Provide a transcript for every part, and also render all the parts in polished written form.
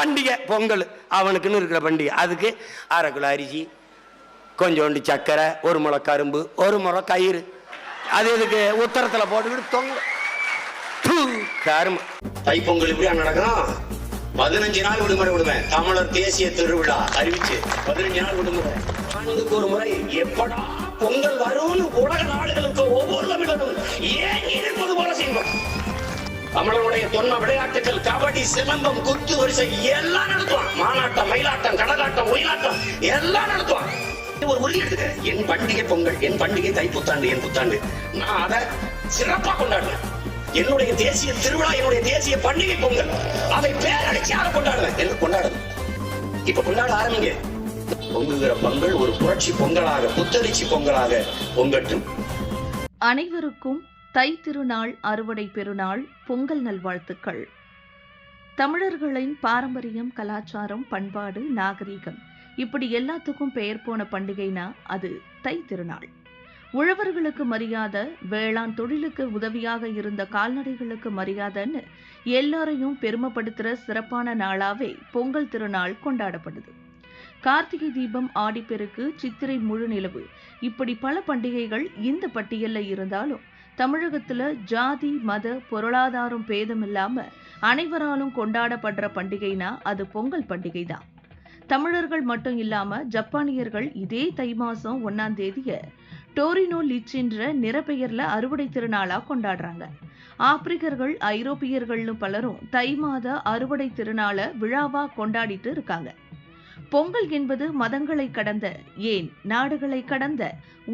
பண்டிகை பொங்கல், அவனுக்குன்னு இருக்கிற பண்டிகை. அதுக்கு 1/2 கிலோ அரிசி, கொஞ்சோண்டு சக்கரை, 1 முளை கரும்பு, 1 முளை கயிறு. அது இதுக்கு உத்தரத்தில் போட்டுக்கிட்டு தொங்க கரும்பு. தைப்பொங்கல் இப்படியா நடக்கும்? 15 நாள் விடுமுறை விடுவேன். தமிழர் தேசிய திருவிழா அறிவிச்சு 15 நாள் விடுமுறை. ஆண்டுக்கு ஒரு முறை எப்படா பொங்கல் வரும்னு உலக நாடுகளுக்கு ஒவ்வொரு தமிழரும் ஏன் இருப்பது போல செய்வோம். தமிழருடைய தொன்ம விளையாட்டுகள் கபடி, சிலம்பம், குத்து வரிசை எல்லாம் நடத்துவான். மாநாட்டம், மயிலாட்டம், கடலாட்டம், ஒயிலாட்டம் எல்லாம் நடத்துவான். ஒரு உறுதி எடுத்துக்க, என் பண்டிகை பொங்கல், என் பண்டிகை தைப்புத்தாண்டு, என் புத்தாண்டு. நான் அதை சிறப்பா கொண்டாடுவேன். என்னுடைய தேசிய திருவிழா, என்னுடைய தேசிய பண்டிகை பொங்கல். அதை பேரடிச்சாக கொண்டாடுவேன் என்று கொண்டாடுவேன். இப்ப கொண்டாட ஆரம்பிங்க. பொங்குகிற பொங்கல் ஒரு புரட்சி பொங்கலாக, புத்தரிச்சி பொங்கலாக பொங்கட்டும். அனைவருக்கும் தை திருநாள், அறுவடை பெருநாள், பொங்கல் நல்வாழ்த்துக்கள். தமிழர்களின் பாரம்பரியம், கலாச்சாரம், பண்பாடு, நாகரீகம் இப்படி எல்லாத்துக்கும் பெயர் போன பண்டிகைனா அது தை திருநாள். உழவர்களுக்கு மரியாதை, வேளாண் தொழிலுக்கு உதவியாக இருந்த கால்நடைகளுக்கு மரியாதைன்னு எல்லாரையும் பெருமைப்படுத்துற சிறப்பான நாளாவே பொங்கல் திருநாள் கொண்டாடப்படுது. கார்த்திகை தீபம், ஆடிப்பெருக்கு, சித்திரை முழு நிலவு இப்படி பல பண்டிகைகள் இந்த பட்டியல்ல இருந்தாலும் தமிழகத்துல ஜாதி, மத, பொருளாதாரம் பேதம் இல்லாம அனைவராலும் கொண்டாடப்படுற பண்டிகைனா அது பொங்கல் பண்டிகை தான். தமிழர்கள் மட்டும் இல்லாம ஜப்பானியர்கள் இதே தை மாசம் 1ஆம் தேதிய டோரினோ லிச்சின்ற நிறப்பெயர்ல அறுவடை திருநாளா கொண்டாடுறாங்க. ஆப்பிரிக்கர்கள், ஐரோப்பியர்கள்னு பலரும் தை மாத அறுவடை திருநாளை விழாவா கொண்டாடிட்டு இருக்காங்க. பொங்கல் என்பது மதங்களை கடந்த, ஏன் நாடுகளை கடந்த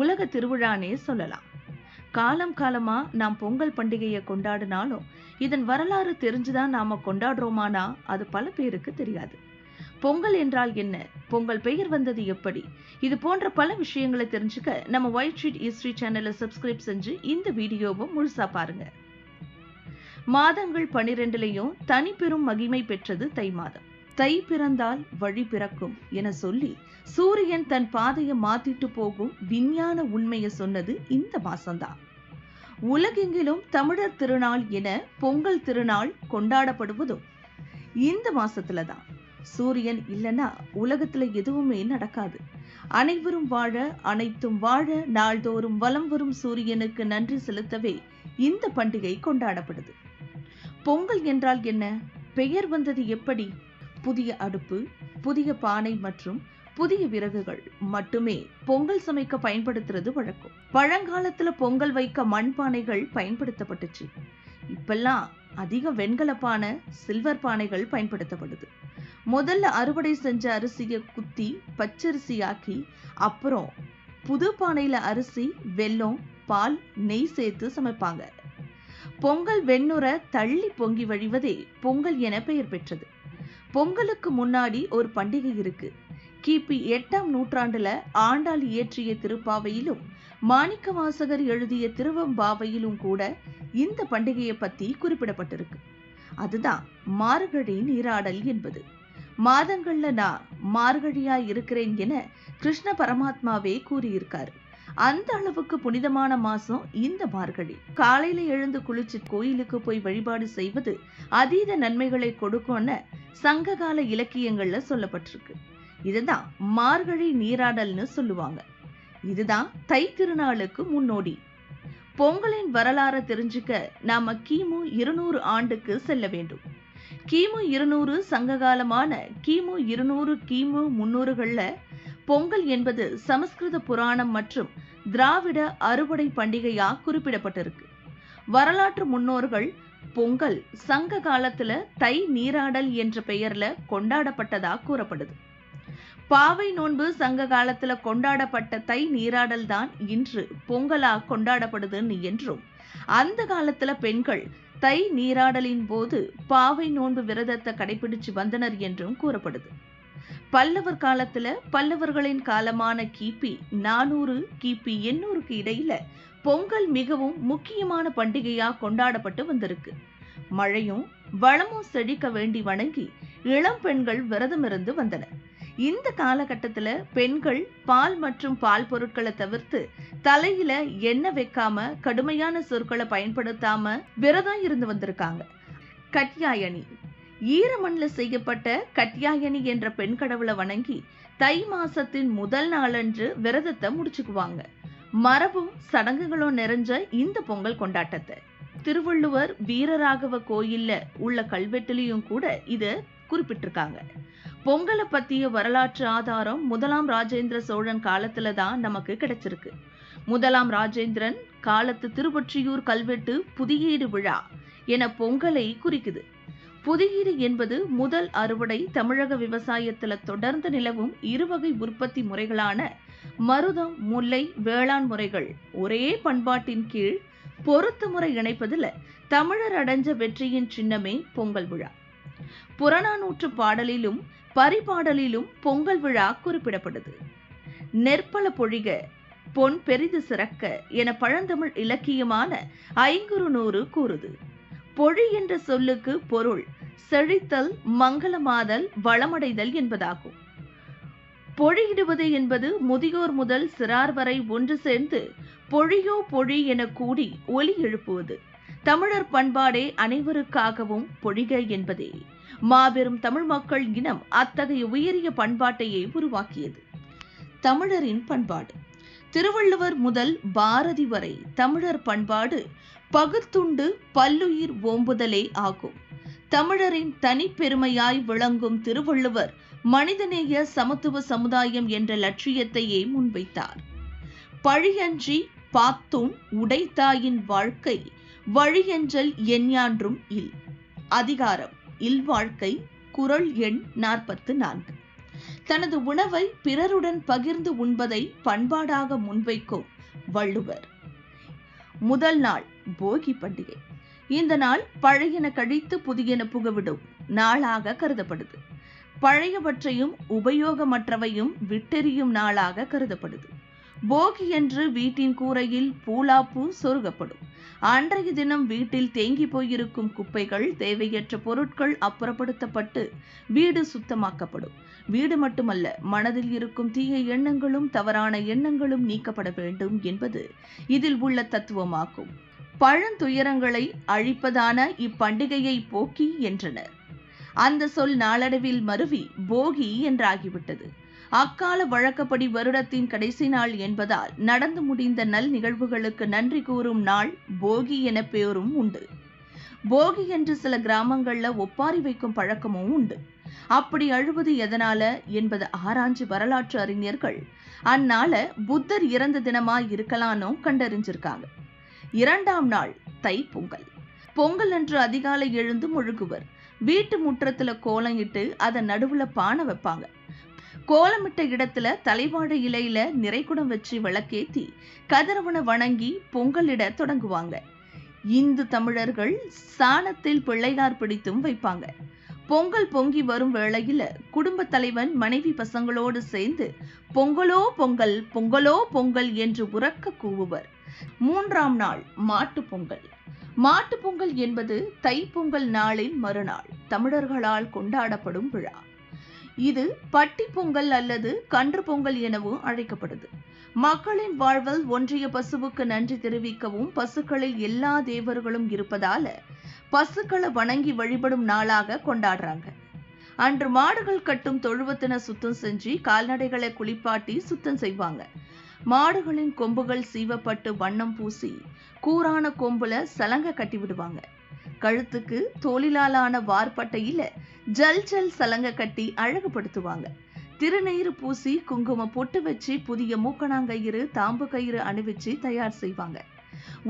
உலக திருவிழானே சொல்லலாம். காலம் காலமா நாம் பொங்கல் பண்டிகையை கொண்டாடினாலும் இதன் வரலாறு தெரிஞ்சுதான் நாம கொண்டாடுறோமானா அது பல பேருக்கு தெரியாது. பொங்கல் என்றால் என்ன, பொங்கல் பெயர் வந்தது எப்படி, இது போன்ற பல விஷயங்களை தெரிஞ்சுக்க நம்ம ஒயிட் ஷீட் ஹிஸ்டரி சேனலை சப்ஸ்கிரைப் செஞ்சு இந்த வீடியோவை முழுசா பாருங்க. மாதங்கள் 12லையும் தனி பெரும் மகிமை பெற்றது தை மாதம். தை பிறந்தால் வழி பிறக்கும் என சொல்லி சூரியன் தன் பாதையை மாத்திட்டு போகும் விஞ்ஞான உண்மையை சொன்னது இந்த மாசம்தான். உலகெங்கிலும் தமிழர் திருநாள் என பொங்கல் திருநாள் கொண்டாடப்படுவதும் இந்த மாசத்துலதான். சூரியன் இல்லைன்னா உலகத்துல எதுவுமே நடக்காது. அனைவரும் வாழ, அனைத்தும் வாழ, நாள்தோறும் வலம் வரும் சூரியனுக்கு நன்றி செலுத்தவே இந்த பண்டிகை கொண்டாடப்படுது. பொங்கல் என்றால் என்ன, பெயர் வந்தது எப்படி? புதிய அடுப்பு, புதிய பானை மற்றும் புதிய விறகுகள் மட்டுமே பொங்கல் சமைக்க பயன்படுத்துறது வழக்கம். பழங்காலத்துல பொங்கல் வைக்க மண்பானைகள் பயன்படுத்தப்பட்டுச்சு. இப்பெல்லாம் அதிக வெண்கல பானை, சில்வர் பானைகள் பயன்படுத்தப்படுது. முதல்ல அறுவடை செஞ்ச அரிசியை குத்தி பச்சரிசி ஆக்கி அப்புறம் புது பானையில அரிசி, வெல்லம், பால், நெய் சேர்த்து சமைப்பாங்க. பொங்கல் வெண்ணுற தள்ளி பொங்கி வழிவதே பொங்கல் என பெயர் பெற்றது. பொங்கலுக்கு முன்னாடி ஒரு பண்டிகை இருக்கு. கிபி 8ஆம் நூற்றாண்டுல ஆண்டாள் இயற்றிய திருப்பாவையிலும் மாணிக்கவாசகர் எழுதிய திருவம்பாவையிலும் கூட இந்த பண்டிகையை பத்தி குறிப்பிடப்பட்டிருக்கு. அதுதான் மார்கழி நீராடல் என்பது. மாதங்கள்ல நான் மார்கழியா இருக்கிறேன் என கிருஷ்ண பரமாத்மாவே கூறியிருக்காரு. அந்த அளவுக்கு புனிதமான மாசம் இந்த மார்கழி. காலையில எழுந்து குளிச்சு கோயிலுக்கு போய் வழிபாடு செய்வது அதீத நன்மைகளை கொடுக்கும்னு சங்ககால இலக்கியங்கள்ல சொல்லப்பட்டிருக்கு. இதுதான் மார்கழி நீராடல்னு சொல்லுவாங்க. இதுதான் தை திருநாளுக்கு முன்னோடி. பொங்கலின் வரலாறை தெரிஞ்சுக்க நாம கிமு 200 ஆண்டுக்கு செல்ல வேண்டும். கிமு 200 சங்ககாலமான கிமு 200, கிமு 300கள்ல பொங்கல் என்பது சமஸ்கிருத புராணம் மற்றும் திராவிட அறுவடை பண்டிகையா குறிப்பிடப்பட்டிருக்கு. வரலாற்று முன்னோர்கள் பொங்கல் சங்க காலத்துல தை நீராடல் என்ற பெயர்ல கொண்டாடப்பட்டதா கூறப்படுது. பாவை நோன்பு சங்க காலத்துல கொண்டாடப்பட்ட தை நீராடல் தான் இன்று பொங்கலா கொண்டாடப்படுதுன்னு என்றும், அந்த காலத்துல பெண்கள் தை நீராடலின் போது பாவை நோன்பு விரதத்தை கடைபிடிச்சு வந்தனர் என்றும் கூறப்படுது. பல்லவர் காலத்துல பல்லவர்களின் காலமான கிபி 400, கிபி 800க்கு இடையில பொங்கல் மிகவும் முக்கியமான பண்டிகையா கொண்டாடப்பட்டு வந்திருக்கு. மழையும் வளமும் செழிக்க வேண்டி வணங்கி இளம் பெண்கள் விரதம் இருந்து வந்தனர். இந்த காலகட்டத்துல பெண்கள் பால் மற்றும் பால் பொருட்களை தவிர்த்து தலையில எண்ணெய் வைக்காம, கடுமையான சொற்களை பயன்படுத்தாம விரதம் இருந்து வந்திருக்காங்க. கட்யாயணி ஈரமண்ணில் செய்யப்பட்ட கட்யாயனி என்ற பெண் கடவுளை வணங்கி தை மாசத்தின் முதல் நாளன்று விரதத்தை முடிச்சுக்குவாங்க. மரபும் சடங்குகளும் நிறைஞ்ச இந்த பொங்கல் கொண்டாட்டத்தை திருவள்ளுவர் வீரராகவ கோயில்ல உள்ள கல்வெட்டுலயும் கூட இத குறிப்பிட்டிருக்காங்க. பொங்கலை பத்திய வரலாற்று ஆதாரம் முதலாம் ராஜேந்திர சோழன் காலத்துல தான் நமக்கு கிடைச்சிருக்கு. முதலாம் ராஜேந்திரன் காலத்து திருவொற்றியூர் கல்வெட்டு புதியீடு விழா என பொங்கலை குறிக்குது. புதியீடு என்பது முதல் அறுவடை. தமிழக விவசாயத்துல தொடர்ந்து நிலவும் இருவகை உற்பத்தி முறைகளான மருதம், முல்லை, வேளாண் முறைகள் ஒரே பண்பாட்டின் கீழ் பொருத்து முறை இணைப்பதில் தமிழர் அடைஞ்ச வெற்றியின் சின்னமே பொங்கல் விழா. புறநானூற்று பாடலிலும் பரிபாடலிலும் பொங்கல் விழா குறிப்பிடப்படுது. நெற்பல பொழிக, பொன் பெரிது சிறக்க என பழந்தமிழ் இலக்கியமான ஐங்குறுநூறு கூறுது. பொழி என்ற சொல்லுக்கு பொருள் செழித்தல், மங்களமாதல், வளமடைதல் என்பதாகும். பொழியிடுவது என்பது முதியோர் முதல் சிறார் வரை ஒன்று சேர்ந்து பொழியோ பொழி என கூடி ஒலி எழுப்புவது. தமிழர் பண்பாடே அனைவருக்காகவும் பொழிக என்பதே. மாபெரும் தமிழ் மக்கள் இனம் அத்தகைய உயரிய பண்பாட்டையே உருவாக்கியது. தமிழரின் பண்பாடு திருவள்ளுவர் முதல் பாரதி வரை தமிழர் பண்பாடு பகுத்துண்டு பல்லுயிர் ஓம்புதலே ஆகும். தமிழரின் தனிப்பெருமையாய் விளங்கும் திருவள்ளுவர் மனிதநேய சமத்துவ சமுதாயம் என்ற லட்சியத்தையே முன்வைத்தார். பழியன்றி பாத்தோன் உடைத்தாயின் வாழ்க்கை வழியஞ்சல் எஞ்ஞான்றும் இல். அதிகாரம் இல்வாழ்க்கை, குறள் எண் 44. தனது உணவை பிறருடன் பகிர்ந்து உண்பதை பண்பாடாக முன்வைக்கும் வள்ளுவர். முதல் நாள் போகி பண்டிகை. இந்த நாள் பழையன கழித்து புதியன புகவிடும் நாளாக கருதப்படுது. பழையவற்றையும் உபயோகமற்றவையும் விட்டெறியும் நாளாக கருதப்படுது. போகி என்று வீட்டின் கூரையில் பூலாப்பூ சொருகப்படும். அன்றைய தினம் வீட்டில் தேங்கி போயிருக்கும் குப்பைகள், தேவையற்ற பொருட்கள் அப்புறப்படுத்தப்பட்டு வீடு சுத்தமாக்கப்படும். வீடு மட்டுமல்ல, மனதில் இருக்கும் தீய எண்ணங்களும் தவறான எண்ணங்களும் நீக்கப்பட வேண்டும் என்பது இதில் உள்ள தத்துவமாகும். பழந்துயரங்களை அழிப்பதான இப்பண்டிகையை போக்கி என்றனர். அந்த சொல் நாளடைவில் மருவி போகி என்றாகிவிட்டது. அக்கால வழக்கப்படி வருடத்தின் கடைசி நாள் என்பதால் நடந்து முடிந்த நல் நிகழ்வுகளுக்கு நன்றி கூறும் நாள் போகி என பேரும் உண்டு. போகி என்று சில கிராமங்கள்ல ஒப்பாரி வைக்கும் பழக்கமும் உண்டு. அப்படி அழுவது எதனால என்பது ஆராய்ச்சி வரலாற்று அறிஞர்கள் அந்நாள புத்தர் இறந்த தினமா இருக்கலானோ கண்டறிஞ்சிருக்காங்க. இரண்டாம் நாள் தை பொங்கல். பொங்கல் அன்று அதிகாலை எழுந்து முழுகுவர். வீட்டு முற்றத்துல கோலம் இட்டு அதன் நடுவுல பானை வைப்பாங்க. கோலமிட்ட இடத்துல தலைவாழை இலையில நிறைக்குடம் வச்சு விளக்கேத்தி கதிரவனை வணங்கி பொங்கலிட தொடங்குவாங்க. இந்து தமிழர்கள் சாணத்தில் பிள்ளையார் பிடித்தும் வைப்பாங்க. பொங்கல் பொங்கி வரும் வேளையில குடும்ப தலைவன் மனைவி பசங்களோடு சேர்ந்து பொங்கலோ பொங்கல், பொங்கலோ பொங்கல் என்று உரக்க கூவுவர். மூன்றாம் நாள் மாட்டு பொங்கல். மாட்டு பொங்கல் என்பது தைப்பொங்கல் நாளின் மறுநாள் தமிழர்களால் கொண்டாடப்படும் விழா. இது பட்டி பொங்கல் அல்லது கன்று பொங்கல் எனவும் அழைக்கப்படுது. மக்களின் வாழ்வில் ஒன்றிய பசுவுக்கு நன்றி தெரிவிக்கவும் பசுக்களில் எல்லா தேவர்களும் இருப்பதால பசுக்களை வணங்கி வழிபடும் நாளாக கொண்டாடுறாங்க. அன்று மாடுகள் கட்டும் தொழுவத்தின சுத்தம் செஞ்சு கால்நடைகளை குளிப்பாட்டி சுத்தம் செய்வாங்க. மாடுகளின் கொம்புகள் சீவப்பட்டு வண்ணம் பூசி கூரான கொம்புல சலங்க கட்டி விடுவாங்க. கழுத்துக்கு தோலிலாலான வார்பட்டையில ஜல் ஜல் சலங்க கட்டி அழகுபடுத்துவாங்க. திருநீர் பூசி குங்கும பொட்டு வச்சு புதிய மூக்கணாங்கயிறு, தாம்பு கயிறு அணிவிச்சு தயார் செய்வாங்க.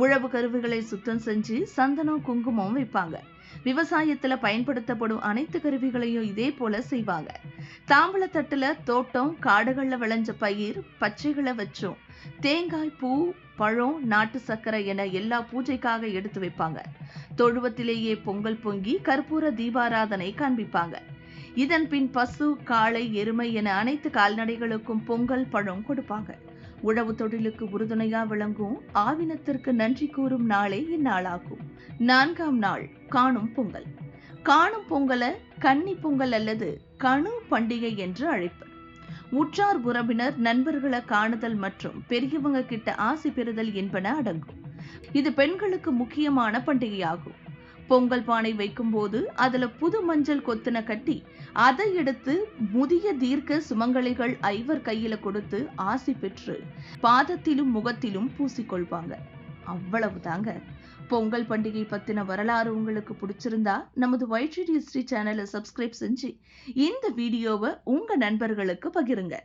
உழவு கருவிகளை சுத்தம் செஞ்சு சந்தனம் குங்குமம் வைப்பாங்க. விவசாயத்துல பயன்படுத்தப்படும் அனைத்து கருவிகளையும் இதே போல செய்வாங்க. தாம்பள தட்டுல தோட்டம் காடுகள்ல விளைஞ்ச பயிர் பச்சைகளை வச்சோம் தேங்காய், பூ, பழம், நாட்டு சர்க்கரை என எல்லா பூஜைக்காக எடுத்து வைப்பாங்க. தொழுவத்திலேயே பொங்கல் பொங்கி கற்பூர தீபாராதனை காண்பிப்பாங்க. இதன் பின் பசு, காளை, எருமை என அனைத்து கால்நடைகளுக்கும் பொங்கல் பழம் கொடுப்பாங்க. உழவு தொழிலுக்கு உறுதுணையா விளங்கும் ஆவினத்திற்கு நன்றி கூறும் நாளே இந்நாளாகும். நான்காம் நாள் காணும் பொங்கல். காணும் பொங்கலை கன்னி பொங்கல் அல்லது கணு பண்டிகை என்று அழைப்பர். உற்றார் உறவினர் நண்பர்களை காணுதல் மற்றும் பெரியவங்க கிட்ட ஆசி பெறுதல் என்பன அடங்கும். இது பெண்களுக்கு முக்கியமான பண்டிகையாகும். பொங்கல் பானை வைக்கும்போது அதுல புது மஞ்சள் கொத்துன கட்டி அதை எடுத்து முதிய தீர்க்க சுமங்கலிகள் 5 கையில கொடுத்து ஆசி பெற்று பாதத்திலும் முகத்திலும் பூசிக்கொள்வாங்க. அவ்வளவுதாங்க. பொங்கல் பண்டிகை பத்தின வரலாறு உங்களுக்கு பிடிச்சிருந்தா நமது YGD History சேனலை சப்ஸ்கிரைப் செஞ்சு இந்த வீடியோவை உங்க நண்பர்களுக்கு பகிருங்க.